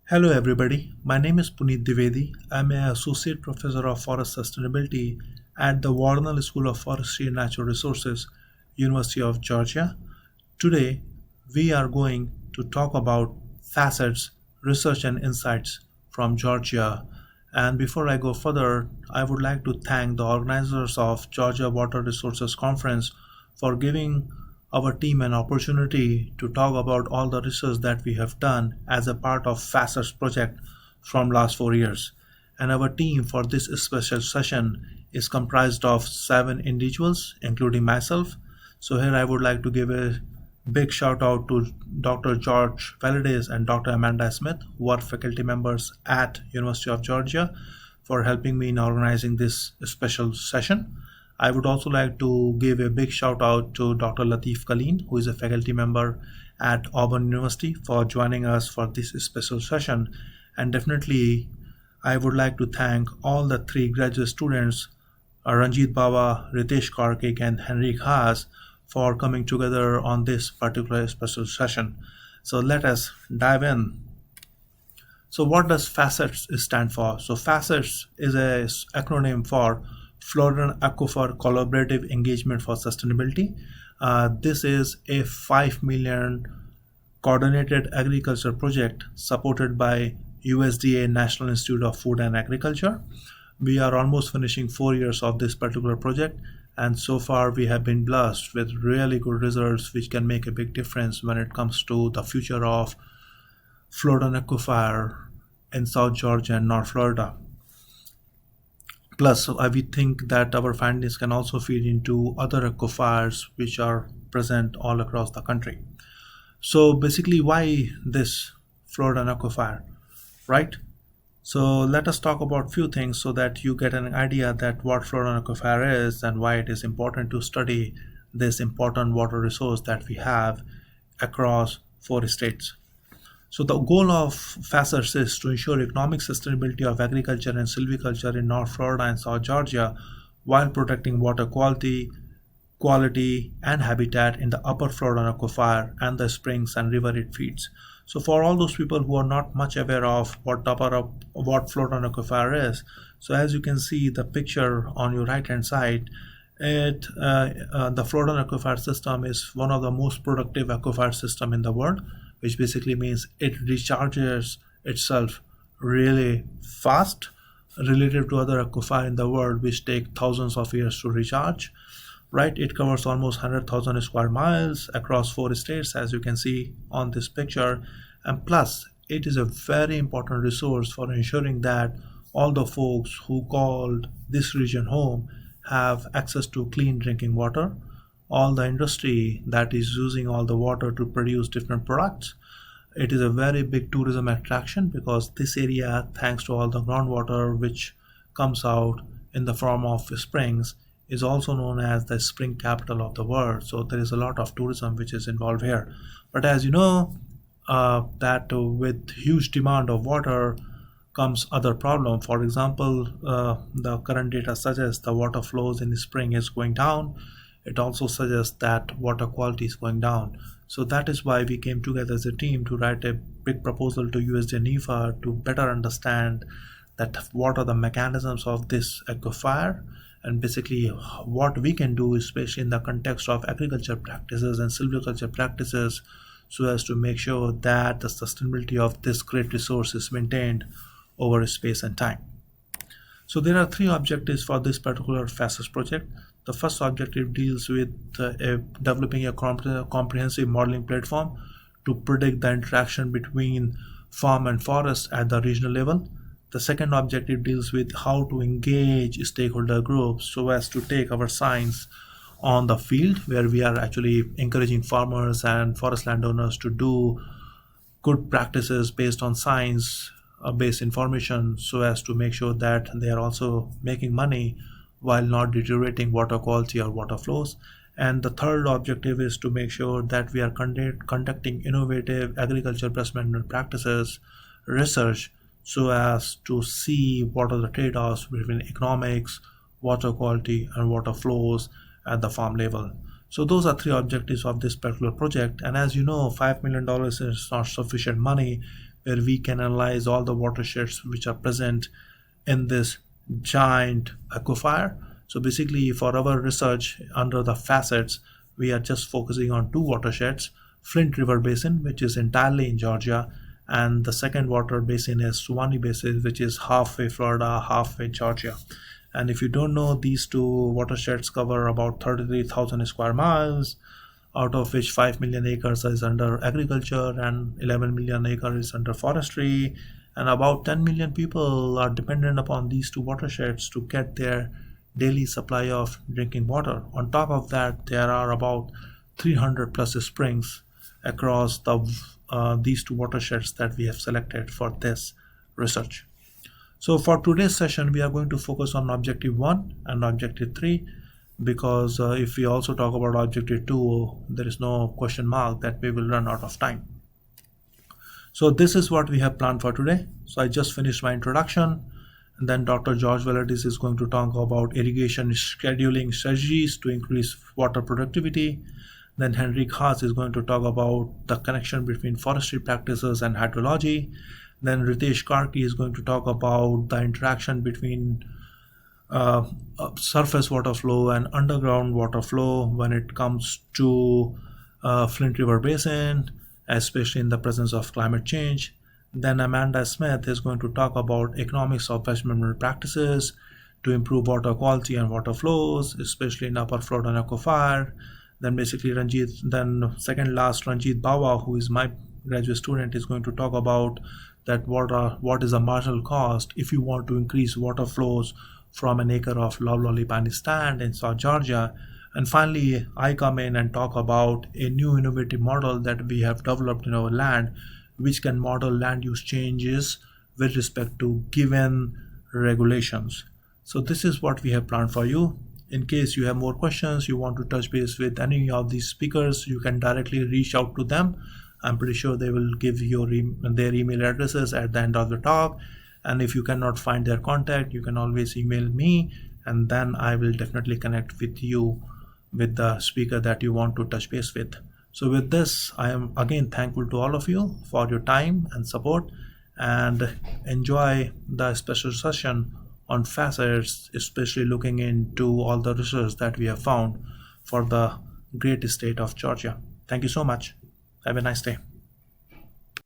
Hello everybody, my name is Puneet Dwivedi. I'm an Associate Professor of Forest Sustainability at the Warnell School of Forestry and Natural Resources, University of Georgia. Today, we are going to talk about FACETS, Research and Insights from Georgia. And before I go further, I would like to thank the organizers of Georgia Water Resources Conference for giving our team an opportunity to talk about all the research that we have done as a part of FACETS project from last 4 years. And our team for this special session is comprised of 7 individuals, including myself. So here I would like to give a big shout out to Dr. George Vellidis and Dr. Amanda Smith, who are faculty members at University of Georgia, for helping me in organizing this special session. I would also like to give a big shout out to Dr. Latif Kalin, who is a faculty member at Auburn University, for joining us for this special session. And definitely, I would like to thank all the 3 graduate students, Ranjit Bawa, Ritesh, Karki, and Henrique Haas, for coming together on this particular special session. So let us dive in. So what does FACETS stand for? So FACETS is an acronym for Floridan Aquifer Collaborative Engagement for Sustainability. This is a 5 million coordinated agriculture project supported by USDA National Institute of Food and Agriculture. We are almost finishing 4 years of this particular project, and so far we have been blessed with really good results which can make a big difference when it comes to the future of Floridan Aquifer in South Georgia and North Florida. Plus, we think that our findings can also feed into other aquifers which are present all across the country. So basically, why this Floridan aquifer, right? So let us talk about few things so that you get an idea that what Floridan aquifer is and why it is important to study this important water resource that we have across 4 states. So the goal of FACETS is to ensure economic sustainability of agriculture and silviculture in North Florida and South Georgia while protecting water quality, and habitat in the upper Floridan aquifer and the springs and river it feeds. So for all those people who are not much aware of what Floridan aquifer is, so as you can see the picture on your right hand side, the Floridan aquifer system is one of the most productive aquifer system in the world, which basically means it recharges itself really fast relative to other aquifer in the world which take thousands of years to recharge. Right, it covers almost 100,000 square miles across 4 states, as you can see on this picture, and plus it is a very important resource for ensuring that all the folks who called this region home have access to clean drinking water. All the industry that is using all the water to produce different products. It is a very big tourism attraction because this area, thanks to all the groundwater which comes out in the form of springs, is also known as the spring capital of the world. So there is a lot of tourism which is involved here. But as you know, that with huge demand of water comes other problem. For example, the current data suggests the water flows in the spring is going down. It also suggests that water quality is going down. So that is why we came together as a team to write a big proposal to USDA NIFA to better understand that what are the mechanisms of this aquifer and basically what we can do, especially in the context of agriculture practices and silviculture practices, so as to make sure that the sustainability of this great resource is maintained over space and time. So there are 3 objectives for this particular FACETS project. The first objective deals with developing a comprehensive modeling platform to predict the interaction between farm and forest at the regional level. The second objective deals with how to engage stakeholder groups so as to take our science on the field, where we are actually encouraging farmers and forest landowners to do good practices based on science based information so as to make sure that they are also making money while not deteriorating water quality or water flows. And the third objective is to make sure that we are conducting innovative agriculture best management practices research so as to see what are the trade-offs between economics, water quality, and water flows at the farm level. So those are 3 objectives of this particular project. And as you know, $5 million is not sufficient money where we can analyze all the watersheds which are present in this giant aquifer. So basically, for our research under the FACETS, we are just focusing on two watersheds: Flint River Basin, which is entirely in Georgia, and the second water basin is Suwannee Basin, which is halfway Florida, halfway Georgia. And if you don't know, these two watersheds cover about 33,000 square miles, out of which 5 million acres is under agriculture and 11 million acres is under forestry, and about 10 million people are dependent upon these two watersheds to get their daily supply of drinking water. On top of that, there are about 300 plus springs across these two watersheds that we have selected for this research. So for today's session, we are going to focus on objective 1 and objective 3, because if we also talk about objective 2, there is no question mark that we will run out of time. So this is what we have planned for today. So I just finished my introduction, and then Dr. George Vellidis is going to talk about irrigation scheduling strategies to increase water productivity. Then Henrique Haas is going to talk about the connection between forestry practices and hydrology. Then Ritesh Karki is going to talk about the interaction between surface water flow and underground water flow when it comes to Flint River Basin, especially in the presence of climate change. Then Amanda Smith is going to talk about economics of measurement practices to improve water quality and water flows, especially in Upper Floridan Aquifer. Then basically second last Ranjit Bawa, who is my graduate student, is going to talk about that what is the marginal cost if you want to increase water flows from an acre of loblolly piney stand in South Georgia. And finally, I come in and talk about a new innovative model that we have developed in our land, which can model land use changes with respect to given regulations. So this is what we have planned for you. In case you have more questions, you want to touch base with any of these speakers, you can directly reach out to them. I'm pretty sure they will give you their email addresses at the end of the talk. And if you cannot find their contact, you can always email me, and then I will definitely connect with you with the speaker that you want to touch base with. So with this, I am again thankful to all of you for your time and support, and enjoy the special session on facets, especially looking into all the research that we have found for the great state of Georgia. Thank you so much. Have a nice day.